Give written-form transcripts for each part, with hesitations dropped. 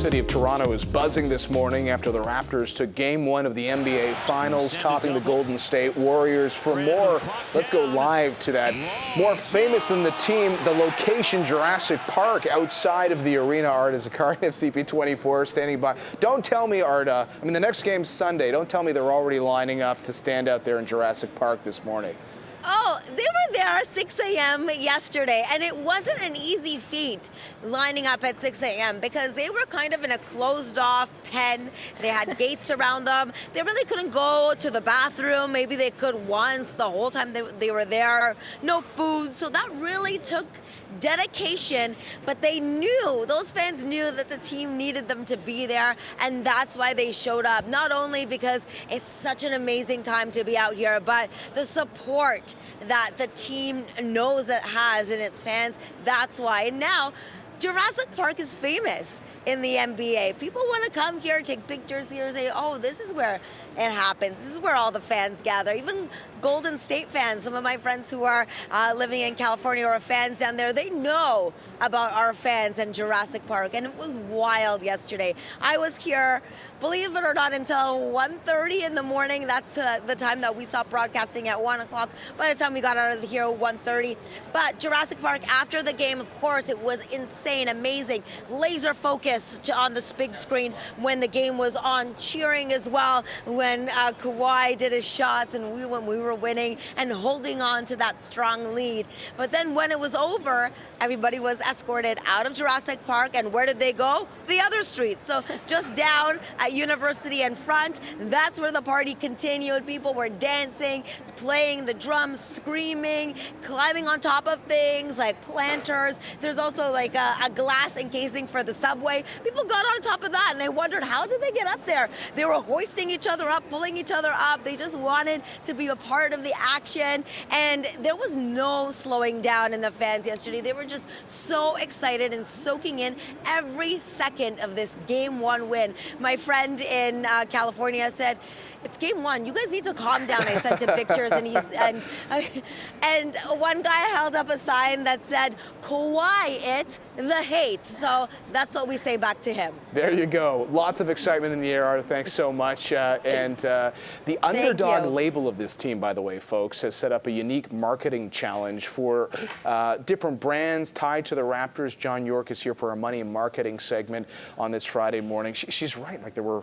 city of Toronto is buzzing this morning after the Raptors took Game 1 of the NBA Finals, topping the Golden State Warriors. For more, let's go live to that. More famous than the team, the location, Jurassic Park, outside of the arena. Arda Zakarian of CP24 standing by. Don't tell me, Arda, I mean, the next game's Sunday. Don't tell me they're already lining up to stand out there in Jurassic Park this morning. Oh, they were there at 6 a.m. yesterday, and it wasn't an easy feat lining up at 6 a.m. because they were kind of in a closed-off pen. They had gates around them. They really couldn't go to the bathroom. Maybe they could once the whole time they were there. No food, so that really took dedication, but they knew, those fans knew that the team needed them to be there, and that's why they showed up. Not only because it's such an amazing time to be out here, but the support that the team knows it has in its fans, that's why. And now, Jurassic Park is famous in the NBA. People want to come here, take pictures here, say, oh, this is where it happens. This is where all the fans gather. Even Golden State fans, some of my friends who are living in California or are fans down there, they know about our fans and Jurassic Park, and it was wild yesterday. I was here, believe it or not, until 1:30 in the morning. That's the time that we stopped broadcasting at 1 o'clock. By the time we got out of here at 1:30. But Jurassic Park, after the game, of course, it was insane, amazing, laser focused on this big screen when the game was on, cheering as well when Kawhi did his shots and when we were winning and holding on to that strong lead. But then when it was over, everybody was escorted out of Jurassic Park, and where did they go? The other street. So just down at University and Front, that's where the party continued. People were dancing, playing the drums, screaming, climbing on top of things like planters. There's also like a glass encasing for the subway. People got on top of that, and they wondered, how did they get up there? They were hoisting each other up, pulling each other up. They just wanted to be a part of the action, and there was no slowing down in the fans yesterday. They were just so excited and soaking in every second of this Game 1 win. My friend in California said, it's Game 1. You guys need to calm down. I sent him pictures, and one guy held up a sign that said, Kawhi it, the hate. So that's what we say back to him. There you go. Lots of excitement in the air, Arda. Thanks so much. The underdog label of this team, by the way, folks, has set up a unique marketing challenge for different brands tied to the Raptors. John Yorke is here for our Money and Marketing segment on this Friday morning. She's right. Like, there were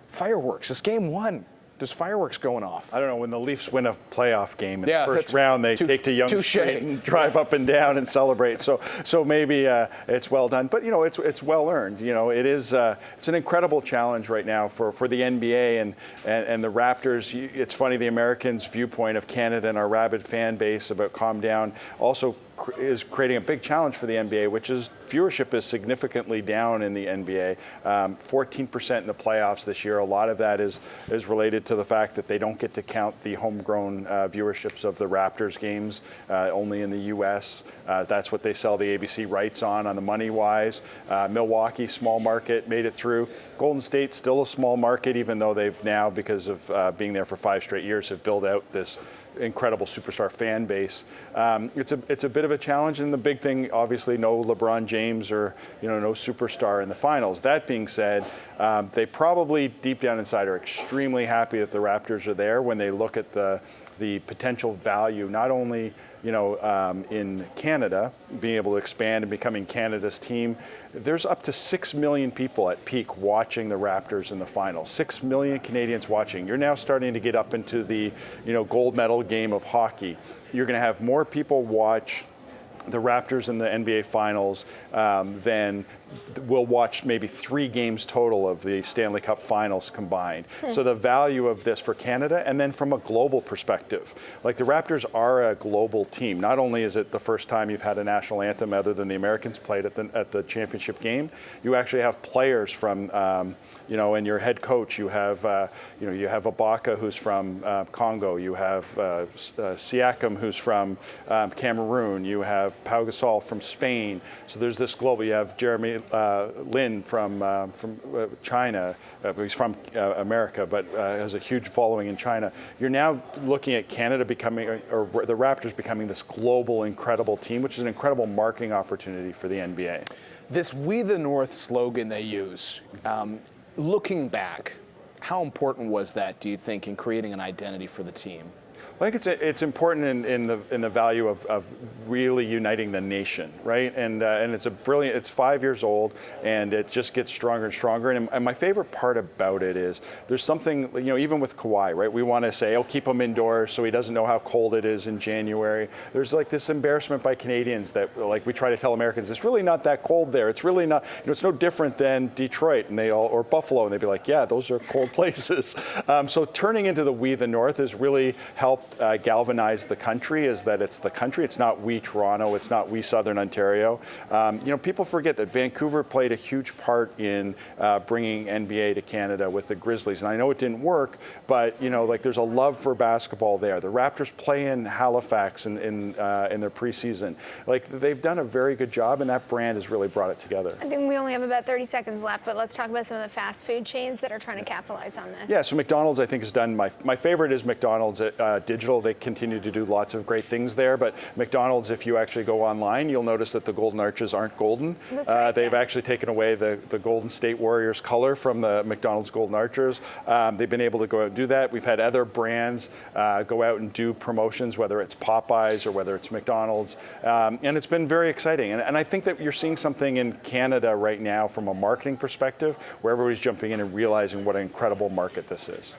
fireworks. It's Game 1. There's fireworks going off. I don't know, when the Leafs win a playoff game in the first round, they take to Yonge Street and drive up and down and celebrate. So maybe it's well done, but it's well earned. It is it's an incredible challenge right now for the NBA and the Raptors. It's funny, the Americans' viewpoint of Canada and our rabid fan base about calm down also is creating a big challenge for the NBA, which is viewership is significantly down in the NBA, 14% in the playoffs this year. A lot of that is related to the fact that they don't get to count the homegrown viewerships of the Raptors games only in the U.S. That's what they sell the ABC rights on the money-wise. Milwaukee, small market, made it through. Golden State, still a small market, even though they've now, because of being there for 5 straight years, have built out this incredible superstar fan base. It's a bit of a challenge, and the big thing, obviously, no LeBron James or no superstar in the finals. That being said, they probably deep down inside are extremely happy that the Raptors are there when they look at the potential value, not only in Canada, being able to expand and becoming Canada's team. There's up to 6 million people at peak watching the Raptors in the finals. 6 million Canadians watching. You're now starting to get up into the gold medal game of hockey. You're going to have more people watch the Raptors in the NBA Finals than will watch maybe 3 games total of the Stanley Cup Finals combined. So the value of this for Canada, and then from a global perspective, like the Raptors are a global team. Not only is it the first time you've had a national anthem other than the Americans played at the championship game, you actually have players from, and your head coach. You have, you have Ibaka, who's from Congo. You have Siakam, who's from Cameroon. You have Pau Gasol from Spain. So there's this global. You have Jeremy Lin from China. He's from America, but has a huge following in China. You're now looking at Canada becoming, or the Raptors becoming this global, incredible team, which is an incredible marketing opportunity for the NBA. This "We the North" slogan they use, looking back, how important was that, do you think, in creating an identity for the team? I think it's important in the value of really uniting the nation, right? And it's a brilliant. It's 5 years old, and it just gets stronger and stronger. And my favorite part about it is there's something, you know, even with Kawhi, right? We want to say, oh, keep him indoors so he doesn't know how cold it is in January. There's like this embarrassment by Canadians that, like, we try to tell Americans, it's really not that cold there. It's really not. You know, it's no different than Detroit and or Buffalo, and they'd be like, yeah, those are cold places. So turning into the "We the North" has really helped galvanize the country, is that it's the country. It's not "we Toronto." It's not "we Southern Ontario." You know, people forget that Vancouver played a huge part in bringing NBA to Canada with the Grizzlies. And I know it didn't work, but, you know, like, there's a love for basketball there. The Raptors play in Halifax in their preseason. Like, they've done a very good job, and that brand has really brought it together. I think we only have about 30 seconds left, but let's talk about some of the fast food chains that are trying to capitalize on this. Yeah, so McDonald's, I think, has done, my favorite is McDonald's digital. They continue to do lots of great things there, but McDonald's, if you actually go online, you'll notice that the Golden Arches aren't golden. That's right, they've actually taken away the Golden State Warriors color from the McDonald's Golden Arches. They've been able to go out and do that. We've had other brands go out and do promotions, whether it's Popeyes or whether it's McDonald's, and it's been very exciting. And I think that you're seeing something in Canada right now from a marketing perspective where everybody's jumping in and realizing what an incredible market this is.